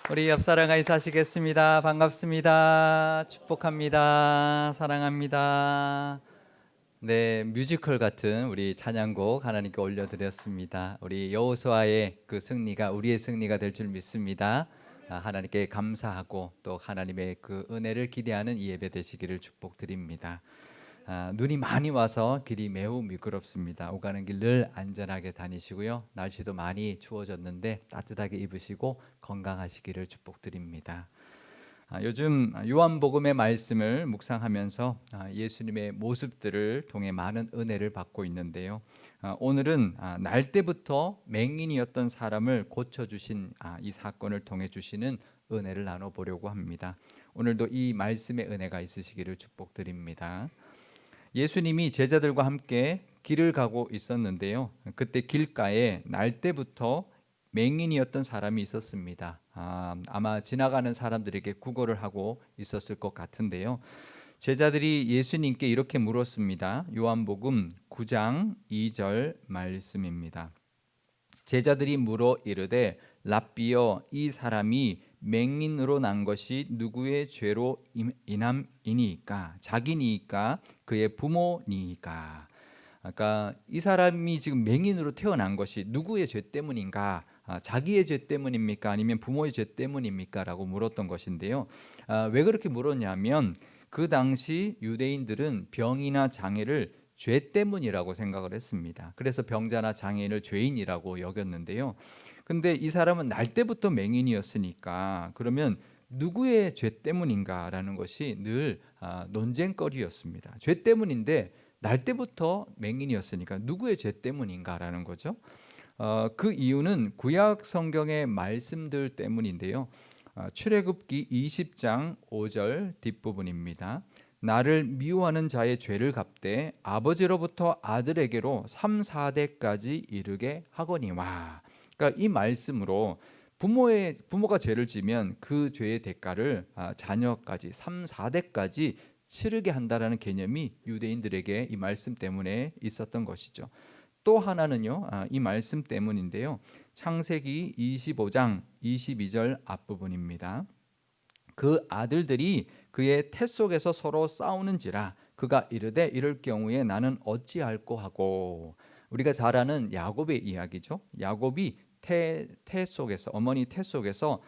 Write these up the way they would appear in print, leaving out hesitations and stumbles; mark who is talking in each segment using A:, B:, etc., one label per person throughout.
A: 우리 옆사람과 인사하시겠습니다. 반갑습니다. 축복합니다. 사랑합니다. 네, 뮤지컬 같은 우리 찬양곡 하나님께 올려드렸습니다. 우리 여호수아의 그 승리가 우리의 승리가 될 줄 믿습니다. 하나님께 감사하고 또 하나님의 그 은혜를 기대하는 이 예배 되시기를 축복드립니다. 눈이 많이 와서 길이 매우 미끄럽습니다. 오가는 길 늘 안전하게 다니시고요. 날씨도 많이 추워졌는데 따뜻하게 입으시고 건강하시기를 축복드립니다. 요즘 요한복음의 말씀을 묵상하면서 예수님의 모습들을 통해 많은 은혜를 받고 있는데요. 오늘은 날 때부터 맹인이었던 사람을 고쳐주신 이 사건을 통해 주시는 은혜를 나눠보려고 합니다. 오늘도 이 말씀의 은혜가 있으시기를 축복드립니다. 예수님이 제자들과 함께 길을 가고 있었는데요. 그때 길가에 날 때부터 맹인이었던 사람이 있었습니다. 아마 지나가는 사람들에게 구걸을 하고 있었을 것 같은데요. 제자들이 예수님께 이렇게 물었습니다. 요한복음 9장 2절 말씀입니다. 제자들이 물어 이르되 랍비여, 이 사람이 맹인으로 난 것이 누구의 죄로 인함이니까? 자기니까? 그의 부모니까? 그러니까 이 사람이 지금 맹인으로 태어난 것이 누구의 죄 때문인가? 자기의 죄 때문입니까? 아니면 부모의 죄 때문입니까? 라고 물었던 것인데요. 왜 그렇게 물었냐면 그 당시 유대인들은 병이나 장애를 죄 때문이라고 생각을 했습니다. 그래서 병자나 장애인을 죄인이라고 여겼는데요. 근데 이 사람은 날 때부터 맹인이었으니까 그러면 누구의 죄 때문인가라는 것이 늘 논쟁거리였습니다. 죄 때문인데 날 때부터 맹인이었으니까 누구의 죄 때문인가라는 거죠. 그 이유는 구약 성경의 말씀들 때문인데요. 출애굽기 20장 5절 뒷부분입니다. 나를 미워하는 자의 죄를 갚되 아버지로부터 아들에게로 3, 4대까지 이르게 하거니와. 그러니까 이 말씀으로 부모가 죄를 지면 그 죄의 대가를 자녀까지 3, 4대까지 치르게 한다라는 개념이 유대인들에게 이 말씀 때문에 있었던 것이죠. 또 하나는요, 이 말씀 때문인데요. 창세기 25장 22절 앞부분입니다. 그 아들들이 그의 태 속에서 서로 싸우는지라 그가 이르되 이럴 경우에 나는 어찌할꼬 하고. 우리가 잘 아는 야곱의 이야기죠. 야곱이 태 속에서, 어머니 태 속에서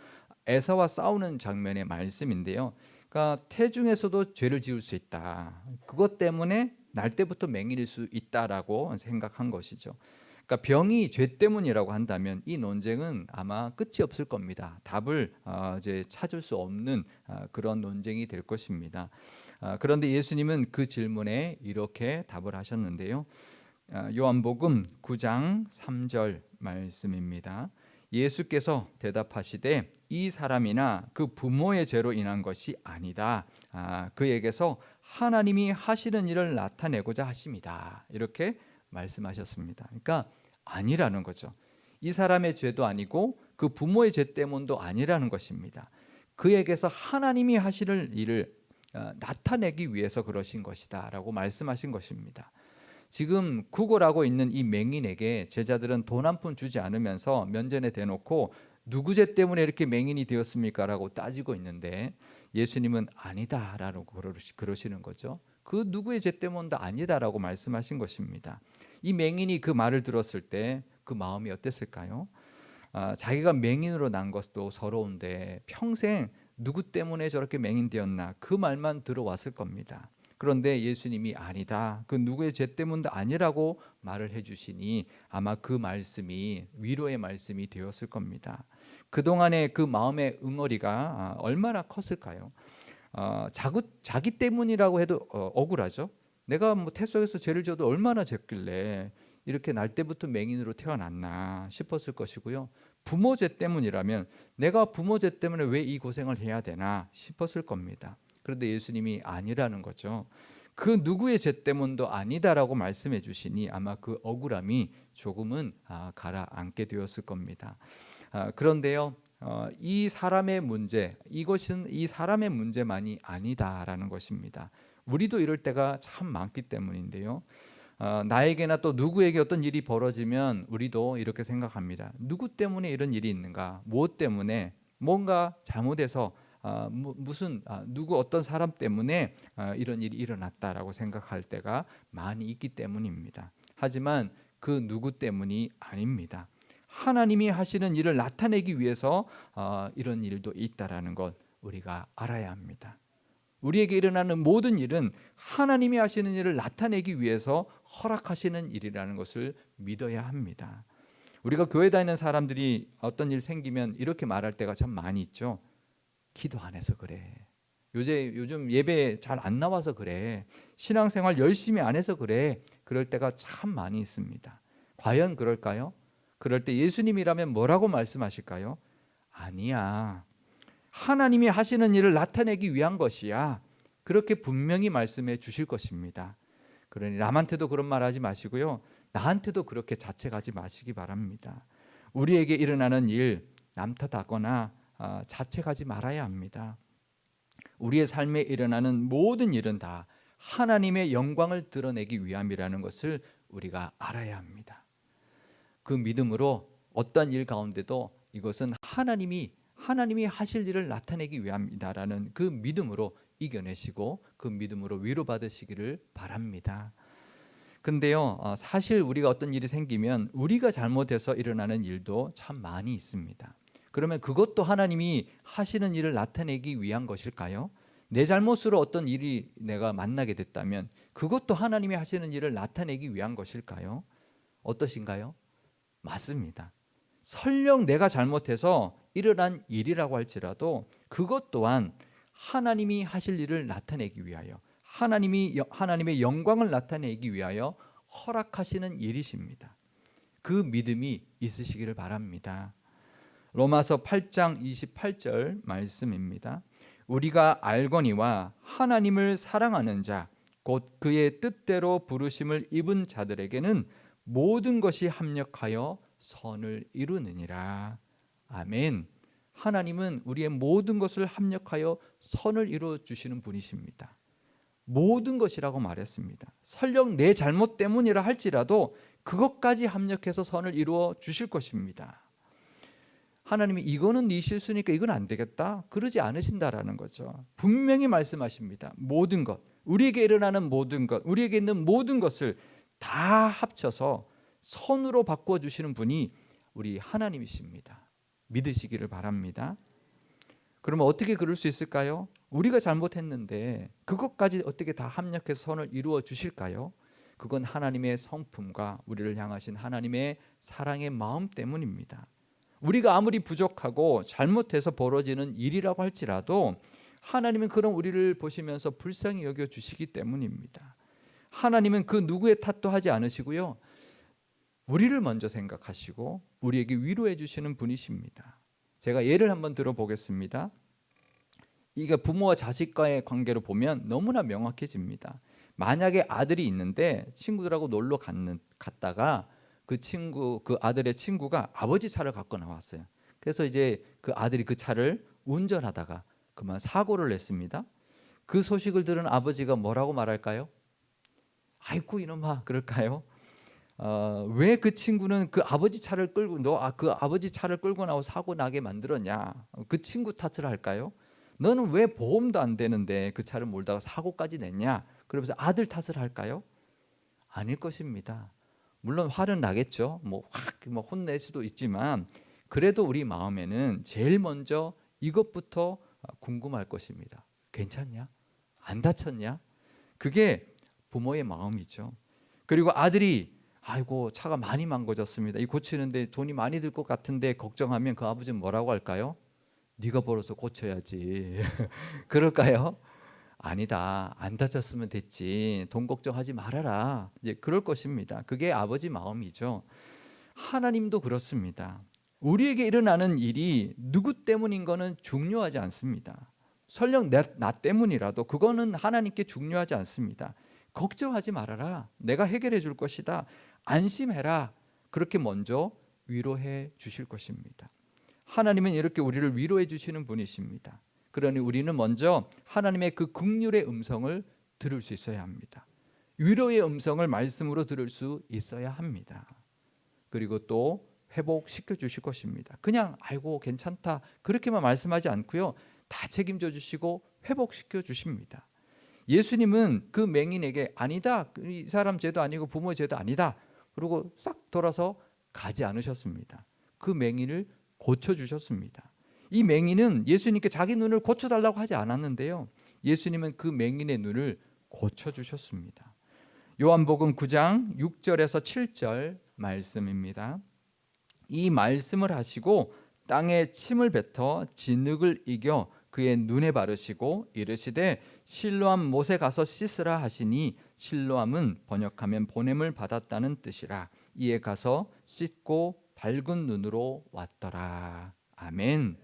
A: 에사와 싸우는 장면의 말씀인데요. 그러니까 태 중에서도 죄를 지을 수 있다. 그것 때문에 날 때부터 맹인일 수 있다라고 생각한 것이죠. 그러니까 병이 죄 때문이라고 한다면 이 논쟁은 아마 끝이 없을 겁니다. 답을 이제 찾을 수 없는 그런 논쟁이 될 것입니다. 그런데 예수님은 그 질문에 이렇게 답을 하셨는데요. 요한복음 9장 3절 말씀입니다. 예수께서 대답하시되 이 사람이나 그 부모의 죄로 인한 것이 아니다. 그에게서 하나님이 하시는 일을 나타내고자 하심이다. 이렇게 말씀하셨습니다. 그러니까 아니라는 거죠. 이 사람의 죄도 아니고 그 부모의 죄 때문도 아니라는 것입니다. 그에게서 하나님이 하시는 일을 나타내기 위해서 그러신 것이다 라고 말씀하신 것입니다. 지금 구걸하고 있는 이 맹인에게 제자들은 돈 한 푼 주지 않으면서 면전에 대놓고 누구 죄 때문에 이렇게 맹인이 되었습니까? 라고 따지고 있는데 예수님은 아니다라고 그러시는 거죠. 그 누구의 죄 때문도 아니다라고 말씀하신 것입니다. 이 맹인이 그 말을 들었을 때 그 마음이 어땠을까요? 자기가 맹인으로 난 것도 서러운데 평생 누구 때문에 저렇게 맹인되었나 그 말만 들어왔을 겁니다. 그런데 예수님이 아니다, 그 누구의 죄 때문도 아니라고 말을 해주시니 아마 그 말씀이 위로의 말씀이 되었을 겁니다. 그동안의 그 마음의 응어리가 얼마나 컸을까요? 자기 때문이라고 해도 억울하죠. 내가 뭐 태 속에서 죄를 져도 얼마나 졌길래 이렇게 날 때부터 맹인으로 태어났나 싶었을 것이고요. 부모 죄 때문이라면 내가 부모 죄 때문에 왜 이 고생을 해야 되나 싶었을 겁니다. 그런데 예수님이 아니라는 거죠. 그 누구의 죄 때문도 아니다라고 말씀해 주시니 아마 그 억울함이 조금은 가라앉게 되었을 겁니다. 그런데요, 이 사람의 문제, 이것은 이 사람의 문제만이 아니다라는 것입니다. 우리도 이럴 때가 참 많기 때문인데요. 나에게나 또 누구에게 어떤 일이 벌어지면 우리도 이렇게 생각합니다. 누구 때문에 이런 일이 있는가? 무엇 때문에? 뭔가 잘못해서 무슨 누구 어떤 사람 때문에 이런 일이 일어났다라고 생각할 때가 많이 있기 때문입니다. 하지만 그 누구 때문이 아닙니다. 하나님이 하시는 일을 나타내기 위해서 이런 일도 있다라는 것 우리가 알아야 합니다. 우리에게 일어나는 모든 일은 하나님이 하시는 일을 나타내기 위해서 허락하시는 일이라는 것을 믿어야 합니다. 우리가 교회 다니는 사람들이 어떤 일 생기면 이렇게 말할 때가 참 많이 있죠. 기도 안 해서 그래. 요즘 예배 잘 안 나와서 그래. 신앙생활 열심히 안 해서 그래. 그럴 때가 참 많이 있습니다. 과연 그럴까요? 그럴 때 예수님이라면 뭐라고 말씀하실까요? 아니야. 하나님이 하시는 일을 나타내기 위한 것이야. 그렇게 분명히 말씀해 주실 것입니다. 그러니 남한테도 그런 말 하지 마시고요. 나한테도 그렇게 자책하지 마시기 바랍니다. 우리에게 일어나는 일 남 탓하거나 자책하지 말아야 합니다. 우리의 삶에 일어나는 모든 일은 다 하나님의 영광을 드러내기 위함이라는 것을 우리가 알아야 합니다. 그 믿음으로 어떤 일 가운데도 이것은 하나님이 하실 일을 나타내기 위함이다라는 그 믿음으로 이겨내시고 그 믿음으로 위로받으시기를 바랍니다. 근데요, 사실 우리가 어떤 일이 생기면 우리가 잘못해서 일어나는 일도 참 많이 있습니다. 그러면 그것도 하나님이 하시는 일을 나타내기 위한 것일까요? 내 잘못으로 어떤 일이 내가 만나게 됐다면 그것도 하나님이 하시는 일을 나타내기 위한 것일까요? 어떠신가요? 맞습니다. 설령 내가 잘못해서 일어난 일이라고 할지라도 그것 또한 하나님이 하실 일을 나타내기 위하여 하나님의 영광을 나타내기 위하여 허락하시는 일이십니다. 그 믿음이 있으시기를 바랍니다. 로마서 8장 28절 말씀입니다. 우리가 알거니와 하나님을 사랑하는 자 곧 그의 뜻대로 부르심을 입은 자들에게는 모든 것이 합력하여 선을 이루느니라. 아멘. 하나님은 우리의 모든 것을 합력하여 선을 이루어 주시는 분이십니다. 모든 것이라고 말했습니다. 설령 내 잘못 때문이라 할지라도 그것까지 합력해서 선을 이루어 주실 것입니다. 하나님이 이거는 네 실수니까 이건 안 되겠다 그러지 않으신다라는 거죠. 분명히 말씀하십니다. 모든 것, 우리에게 일어나는 모든 것, 우리에게 있는 모든 것을 다 합쳐서 선으로 바꿔주시는 분이 우리 하나님이십니다. 믿으시기를 바랍니다. 그러면 어떻게 그럴 수 있을까요? 우리가 잘못했는데 그것까지 어떻게 다 합력해서 선을 이루어 주실까요? 그건 하나님의 성품과 우리를 향하신 하나님의 사랑의 마음 때문입니다. 우리가 아무리 부족하고 잘못해서 벌어지는 일이라고 할지라도 하나님은 그런 우리를 보시면서 불쌍히 여겨 주시기 때문입니다. 하나님은 그 누구의 탓도 하지 않으시고요. 우리를 먼저 생각하시고 우리에게 위로해 주시는 분이십니다. 제가 예를 한번 들어보겠습니다. 이게 부모와 자식과의 관계로 보면 너무나 명확해집니다. 만약에 아들이 있는데 친구들하고 놀러 갔다가 그 아들의 친구가 아버지 차를 갖고 나왔어요. 그래서 이제 그 아들이 그 차를 운전하다가 그만 사고를 냈습니다. 그 소식을 들은 아버지가 뭐라고 말할까요? 아이고 이놈아 그럴까요? 왜 그 친구는 그 아버지 차를 끌고 그 아버지 차를 끌고 나와 사고 나게 만들었냐? 그 친구 탓을 할까요? 너는 왜 보험도 안 되는데 그 차를 몰다가 사고까지 냈냐? 그러면서 아들 탓을 할까요? 아닐 것입니다. 물론 화는 나겠죠. 확 혼낼 수도 있지만 그래도 우리 마음에는 제일 먼저 이것부터 궁금할 것입니다. 괜찮냐? 안 다쳤냐? 그게 부모의 마음이죠. 그리고 아들이 아이고 차가 많이 망가졌습니다. 이 고치는데 돈이 많이 들 것 같은데 걱정하면 그 아버지는 뭐라고 할까요? 네가 벌어서 고쳐야지. 그럴까요? 아니다. 안 다쳤으면 됐지. 돈 걱정하지 말아라. 이제 그럴 것입니다. 그게 아버지 마음이죠. 하나님도 그렇습니다. 우리에게 일어나는 일이 누구 때문인 거는 중요하지 않습니다. 설령 나 때문이라도 그거는 하나님께 중요하지 않습니다. 걱정하지 말아라. 내가 해결해 줄 것이다. 안심해라. 그렇게 먼저 위로해 주실 것입니다. 하나님은 이렇게 우리를 위로해 주시는 분이십니다. 그러니 우리는 먼저 하나님의 그 긍휼의 음성을 들을 수 있어야 합니다. 위로의 음성을 말씀으로 들을 수 있어야 합니다. 그리고 또 회복시켜 주실 것입니다. 그냥 아이고 괜찮다 그렇게만 말씀하지 않고요. 다 책임져 주시고 회복시켜 주십니다. 예수님은 그 맹인에게 아니다. 이 사람 죄도 아니고 부모의 죄도 아니다. 그리고 싹 돌아서 가지 않으셨습니다. 그 맹인을 고쳐주셨습니다. 이 맹인은 예수님께 자기 눈을 고쳐달라고 하지 않았는데요. 예수님은 그 맹인의 눈을 고쳐주셨습니다. 요한복음 9장 6절에서 7절 말씀입니다. 이 말씀을 하시고 땅에 침을 뱉어 진흙을 이겨 그의 눈에 바르시고 이르시되 실로암 못에 가서 씻으라 하시니 실로암은 번역하면 보냄을 받았다는 뜻이라. 이에 가서 씻고 밝은 눈으로 왔더라. 아멘.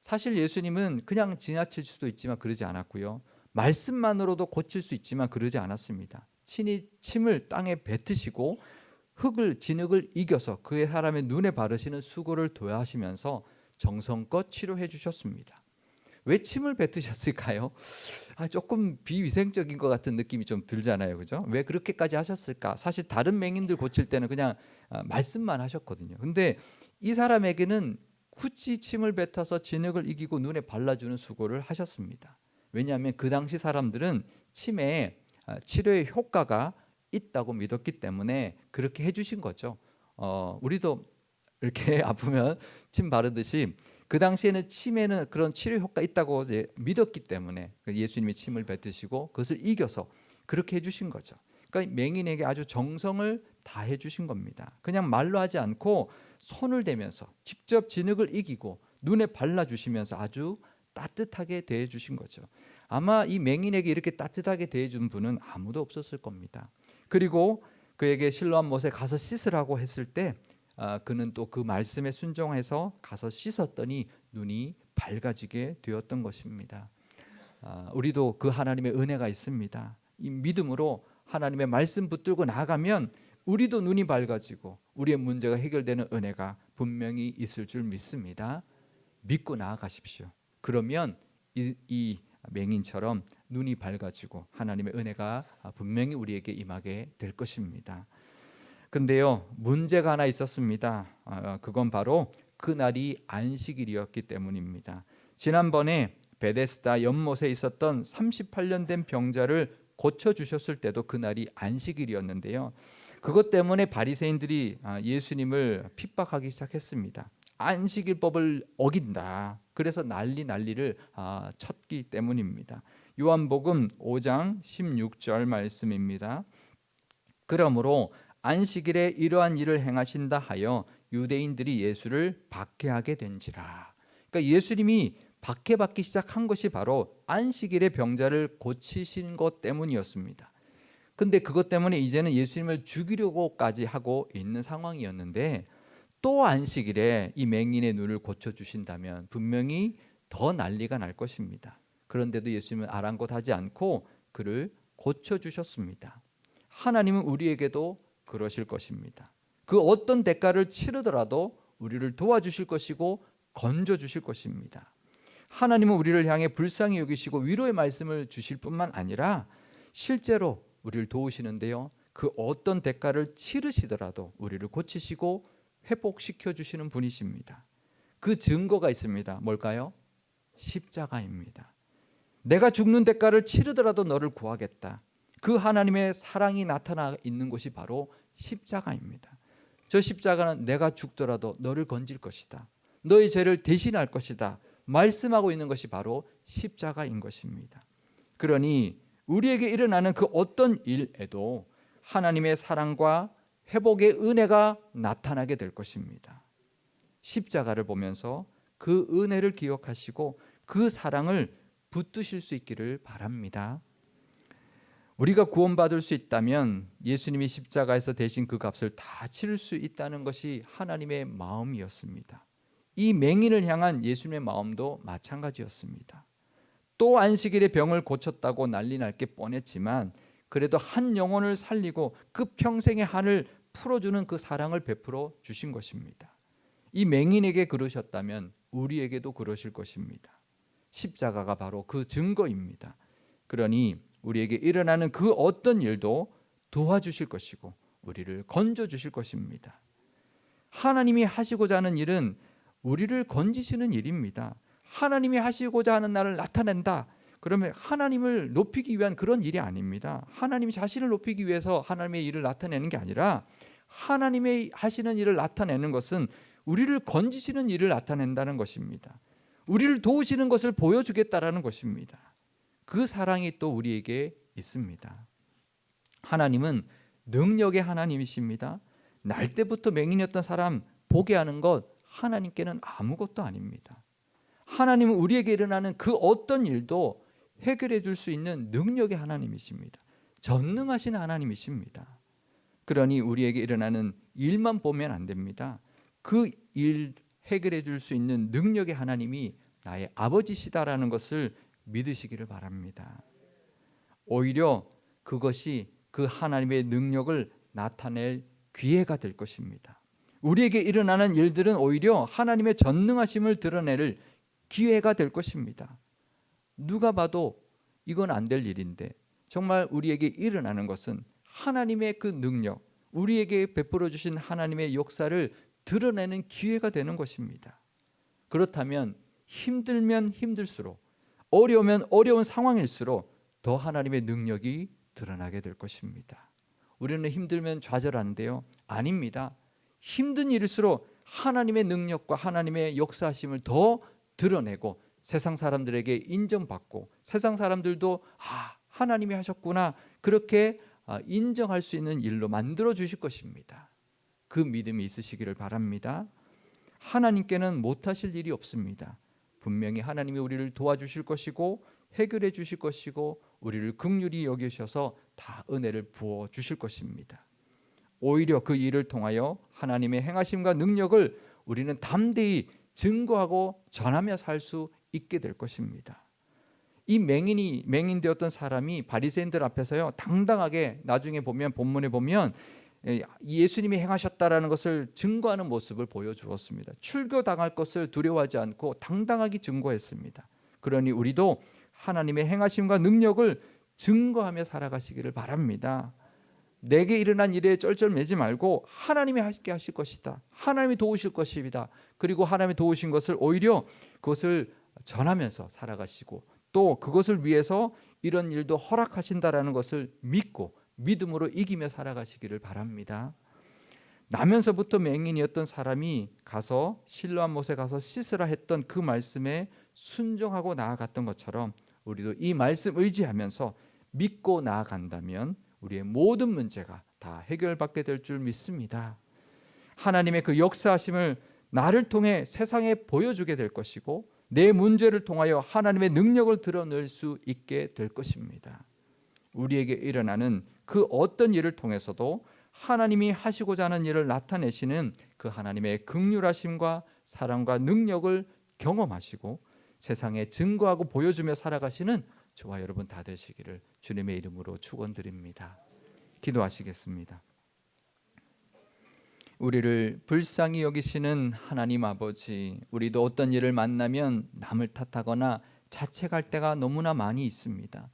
A: 사실 예수님은 그냥 지나칠 수도 있지만 그러지 않았고요. 말씀만으로도 고칠 수 있지만 그러지 않았습니다. 친히 침을 땅에 뱉으시고 진흙을 이겨서 그의 사람의 눈에 바르시는 수고를 도하시면서 정성껏 치료해 주셨습니다. 왜 침을 뱉으셨을까요? 조금 비위생적인 것 같은 느낌이 좀 들잖아요, 그죠? 왜 그렇게까지 하셨을까? 사실 다른 맹인들 고칠 때는 그냥 말씀만 하셨거든요. 근데 이 사람에게는 굳이 침을 뱉어서 진흙을 이기고 눈에 발라주는 수고를 하셨습니다. 왜냐하면 그 당시 사람들은 침에 치료의 효과가 있다고 믿었기 때문에 그렇게 해주신 거죠. 우리도 이렇게 아프면 침 바르듯이 그 당시에는 침에는 그런 치료 효과 있다고 이제 믿었기 때문에 예수님이 침을 뱉으시고 그것을 이겨서 그렇게 해주신 거죠. 그러니까 맹인에게 아주 정성을 다해 주신 겁니다. 그냥 말로 하지 않고 손을 대면서 직접 진흙을 이기고 눈에 발라주시면서 아주 따뜻하게 대해 주신 거죠. 아마 이 맹인에게 이렇게 따뜻하게 대해 준 분은 아무도 없었을 겁니다. 그리고 그에게 실로암 못에 가서 씻으라고 했을 때 그는 또 그 말씀에 순종해서 가서 씻었더니 눈이 밝아지게 되었던 것입니다. 우리도 그 하나님의 은혜가 있습니다. 이 믿음으로 하나님의 말씀 붙들고 나가면 우리도 눈이 밝아지고 우리의 문제가 해결되는 은혜가 분명히 있을 줄 믿습니다. 믿고 나아가십시오. 그러면 이 맹인처럼 눈이 밝아지고 하나님의 은혜가 분명히 우리에게 임하게 될 것입니다. 근데요, 문제가 하나 있었습니다. 그건 바로 그날이 안식일이었기 때문입니다. 지난번에 베데스다 연못에 있었던 38년 된 병자를 고쳐주셨을 때도 그날이 안식일이었는데요. 그것 때문에 바리새인들이 예수님을 핍박하기 시작했습니다. 안식일법을 어긴다. 그래서 난리를 쳤기 때문입니다. 요한복음 5장 16절 말씀입니다. 그러므로 안식일에 이러한 일을 행하신다 하여 유대인들이 예수를 박해하게 된지라. 그러니까 예수님이 박해받기 시작한 것이 바로 안식일에 병자를 고치신 것 때문이었습니다. 근데 그것 때문에 이제는 예수님을 죽이려고까지 하고 있는 상황이었는데 또 안식일에 이 맹인의 눈을 고쳐주신다면 분명히 더 난리가 날 것입니다. 그런데도 예수님은 아랑곳하지 않고 그를 고쳐주셨습니다. 하나님은 우리에게도 그러실 것입니다. 그 어떤 대가를 치르더라도 우리를 도와주실 것이고 건져주실 것입니다. 하나님은 우리를 향해 불쌍히 여기시고 위로의 말씀을 주실 뿐만 아니라 실제로 우리를 도우시는데요, 그 어떤 대가를 치르시더라도 우리를 고치시고 회복시켜 주시는 분이십니다. 그 증거가 있습니다. 뭘까요? 십자가입니다. 내가 죽는 대가를 치르더라도 너를 구하겠다. 그 하나님의 사랑이 나타나 있는 것이 바로 십자가입니다. 저 십자가는 내가 죽더라도 너를 건질 것이다. 너의 죄를 대신할 것이다. 말씀하고 있는 것이 바로 십자가인 것입니다. 그러니 우리에게 일어나는 그 어떤 일에도 하나님의 사랑과 회복의 은혜가 나타나게 될 것입니다. 십자가를 보면서 그 은혜를 기억하시고 그 사랑을 붙드실 수 있기를 바랍니다. 우리가 구원받을 수 있다면 예수님이 십자가에서 대신 그 값을 다 치를 수 있다는 것이 하나님의 마음이었습니다. 이 맹인을 향한 예수님의 마음도 마찬가지였습니다. 또 안식일에 병을 고쳤다고 난리 날 게 뻔했지만 그래도 한 영혼을 살리고 그 평생의 한을 풀어주는 그 사랑을 베풀어 주신 것입니다. 이 맹인에게 그러셨다면 우리에게도 그러실 것입니다. 십자가가 바로 그 증거입니다. 그러니 우리에게 일어나는 그 어떤 일도 도와주실 것이고 우리를 건져주실 것입니다. 하나님이 하시고자 하는 일은 우리를 건지시는 일입니다. 하나님이 하시고자 하는 나를 나타낸다. 그러면 하나님을 높이기 위한 그런 일이 아닙니다. 하나님이 자신을 높이기 위해서 하나님의 일을 나타내는 게 아니라 하나님의 하시는 일을 나타내는 것은 우리를 건지시는 일을 나타낸다는 것입니다. 우리를 도우시는 것을 보여주겠다라는 것입니다. 그 사랑이 또 우리에게 있습니다. 하나님은 능력의 하나님이십니다. 날 때부터 맹인이었던 사람 보게 하는 것 하나님께는 아무것도 아닙니다. 하나님은 우리에게 일어나는 그 어떤 일도 해결해 줄 수 있는 능력의 하나님이십니다. 전능하신 하나님이십니다. 그러니 우리에게 일어나는 일만 보면 안 됩니다. 그 일 해결해 줄 수 있는 능력의 하나님이 나의 아버지시다라는 것을 믿으시기를 바랍니다. 오히려 그것이 그 하나님의 능력을 나타낼 기회가 될 것입니다. 우리에게 일어나는 일들은 오히려 하나님의 전능하심을 드러낼 기회가 될 것입니다. 누가 봐도 이건 안 될 일인데 정말 우리에게 일어나는 것은 하나님의 그 능력, 우리에게 베풀어 주신 하나님의 역사를 드러내는 기회가 되는 것입니다. 그렇다면 힘들면 힘들수록, 어려우면 어려운 상황일수록 더 하나님의 능력이 드러나게 될 것입니다. 우리는 힘들면 좌절하는데요, 아닙니다. 힘든 일일수록 하나님의 능력과 하나님의 역사하심을 더 드러내고 세상 사람들에게 인정받고 세상 사람들도 하나님이 하셨구나 그렇게 인정할 수 있는 일로 만들어 주실 것입니다. 그 믿음이 있으시기를 바랍니다. 하나님께는 못하실 일이 없습니다. 분명히 하나님이 우리를 도와주실 것이고 해결해 주실 것이고 우리를 긍휼히 여기셔서 다 은혜를 부어 주실 것입니다. 오히려 그 일을 통하여 하나님의 행하심과 능력을 우리는 담대히 증거하고 전하며 살 수 있게 될 것입니다. 이 맹인 되었던 사람이 바리새인들 앞에서요 당당하게 나중에 보면 본문에 보면 예수님이 행하셨다라는 것을 증거하는 모습을 보여주었습니다. 출교당할 것을 두려워하지 않고 당당하게 증거했습니다. 그러니 우리도 하나님의 행하심과 능력을 증거하며 살아가시기를 바랍니다. 내게 일어난 일에 쩔쩔매지 말고 하나님이 하시게 하실 것이다. 하나님이 도우실 것입니다. 그리고 하나님이 도우신 것을 오히려 그것을 전하면서 살아가시고 또 그것을 위해서 이런 일도 허락하신다라는 것을 믿고 믿음으로 이기며 살아가시기를 바랍니다. 나면서부터 맹인이었던 사람이 가서 실로암 못에 가서 씻으라 했던 그 말씀에 순종하고 나아갔던 것처럼 우리도 이 말씀 의지하면서 믿고 나아간다면 우리의 모든 문제가 다 해결받게 될 줄 믿습니다. 하나님의 그 역사하심을 나를 통해 세상에 보여주게 될 것이고 내 문제를 통하여 하나님의 능력을 드러낼 수 있게 될 것입니다. 우리에게 일어나는 그 어떤 일을 통해서도 하나님이 하시고자 하는 일을 나타내시는 그 하나님의 긍휼하심과 사랑과 능력을 경험하시고 세상에 증거하고 보여주며 살아가시는 저와 여러분 다 되시기를 주님의 이름으로 축원드립니다. 기도하시겠습니다. 우리를 불쌍히 여기시는 하나님 아버지, 우리도 어떤 일을 만나면 남을 탓하거나 자책할 때가 너무나 많이 있습니다.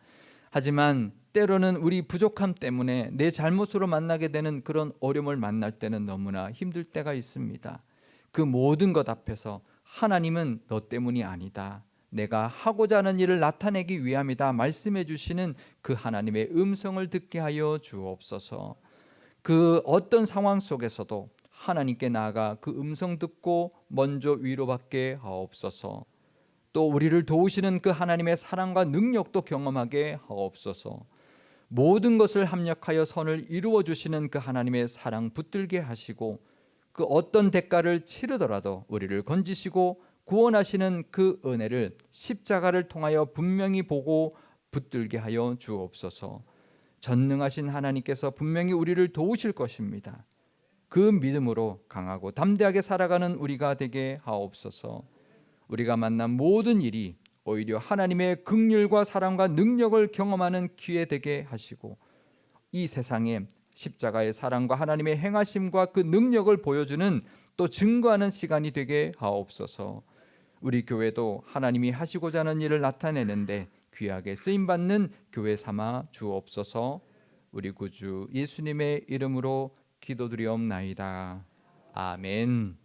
A: 하지만 때로는 우리 부족함 때문에 내 잘못으로 만나게 되는 그런 어려움을 만날 때는 너무나 힘들 때가 있습니다. 그 모든 것 앞에서 하나님은 너 때문이 아니다, 내가 하고자 하는 일을 나타내기 위함이다 말씀해 주시는 그 하나님의 음성을 듣게 하여 주옵소서. 그 어떤 상황 속에서도 하나님께 나아가 그 음성 듣고 먼저 위로받게 하옵소서. 또 우리를 도우시는 그 하나님의 사랑과 능력도 경험하게 하옵소서. 모든 것을 합력하여 선을 이루어 주시는 그 하나님의 사랑 붙들게 하시고 그 어떤 대가를 치르더라도 우리를 건지시고 구원하시는 그 은혜를 십자가를 통하여 분명히 보고 붙들게 하여 주옵소서. 전능하신 하나님께서 분명히 우리를 도우실 것입니다. 그 믿음으로 강하고 담대하게 살아가는 우리가 되게 하옵소서. 우리가 만난 모든 일이 오히려 하나님의 긍휼과 사랑과 능력을 경험하는 기회 되게 하시고 이 세상에 십자가의 사랑과 하나님의 행하심과 그 능력을 보여주는 또 증거하는 시간이 되게 하옵소서. 우리 교회도 하나님이 하시고자 하는 일을 나타내는데 귀하게 쓰임받는 교회 삼아 주옵소서. 우리 구주 예수님의 이름으로 기도드리옵나이다. 아멘.